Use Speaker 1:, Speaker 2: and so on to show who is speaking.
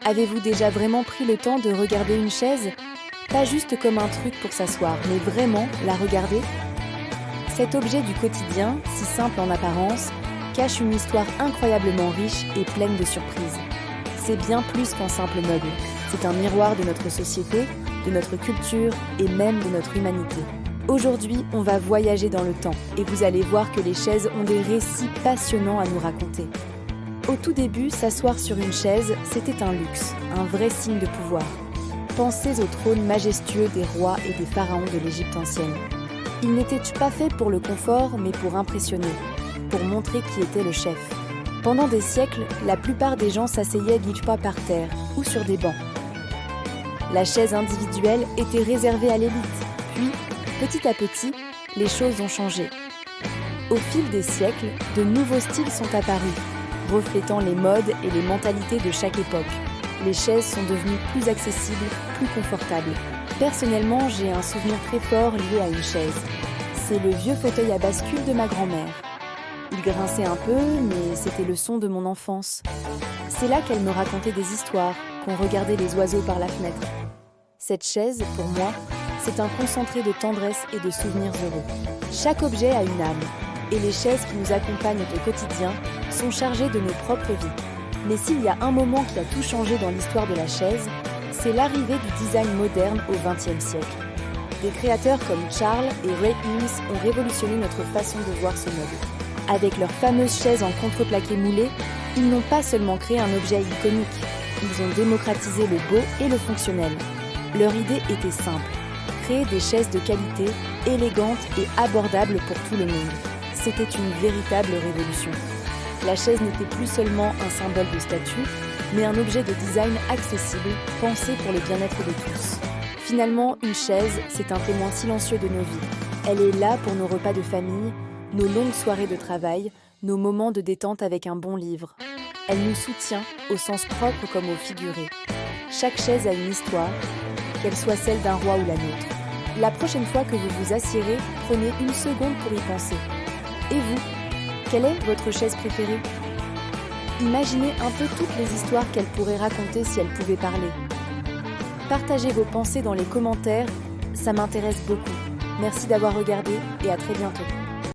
Speaker 1: Avez-vous déjà vraiment pris le temps de regarder une chaise? Pas juste comme un truc pour s'asseoir, mais vraiment la regarder? Cet objet du quotidien, si simple en apparence, cache une histoire incroyablement riche et pleine de surprises. C'est bien plus qu'un simple meuble. C'est un miroir de notre société, de notre culture et même de notre humanité. Aujourd'hui, on va voyager dans le temps et vous allez voir que les chaises ont des récits passionnants à nous raconter. Au tout début, s'asseoir sur une chaise, c'était un luxe, un vrai signe de pouvoir. Pensez au trône majestueux des rois et des pharaons de l'Égypte ancienne. Ils n'étaient pas faits pour le confort, mais pour impressionner, pour montrer qui était le chef. Pendant des siècles, la plupart des gens s'asseyaient par terre ou sur des bancs. La chaise individuelle était réservée à l'élite. Puis, petit à petit, les choses ont changé. Au fil des siècles, de nouveaux styles sont apparus, reflétant les modes et les mentalités de chaque époque. Les chaises sont devenues plus accessibles, plus confortables. Personnellement, j'ai un souvenir très fort lié à une chaise. C'est le vieux fauteuil à bascule de ma grand-mère. Il grinçait un peu, mais c'était le son de mon enfance. C'est là qu'elle me racontait des histoires, qu'on regardait les oiseaux par la fenêtre. Cette chaise, pour moi, c'est un concentré de tendresse et de souvenirs heureux. Chaque objet a une âme, et les chaises qui nous accompagnent au quotidien sont chargées de nos propres vies. Mais s'il y a un moment qui a tout changé dans l'histoire de la chaise, c'est l'arrivée du design moderne au XXe siècle. Des créateurs comme Charles et Ray Eames ont révolutionné notre façon de voir ce meuble. Avec leurs fameuses chaises en contreplaqué moulé, ils n'ont pas seulement créé un objet iconique, ils ont démocratisé le beau et le fonctionnel. Leur idée était simple, créer des chaises de qualité, élégantes et abordables pour tout le monde. C'était une véritable révolution. La chaise n'était plus seulement un symbole de statut, mais un objet de design accessible, pensé pour le bien-être de tous. Finalement, une chaise, c'est un témoin silencieux de nos vies. Elle est là pour nos repas de famille, nos longues soirées de travail, nos moments de détente avec un bon livre. Elle nous soutient, au sens propre comme au figuré. Chaque chaise a une histoire, qu'elle soit celle d'un roi ou la nôtre. La prochaine fois que vous vous assiérez, prenez une seconde pour y penser. Et vous, quelle est votre chaise préférée? Imaginez un peu toutes les histoires qu'elle pourrait raconter si elle pouvait parler. Partagez vos pensées dans les commentaires, ça m'intéresse beaucoup. Merci d'avoir regardé et à très bientôt.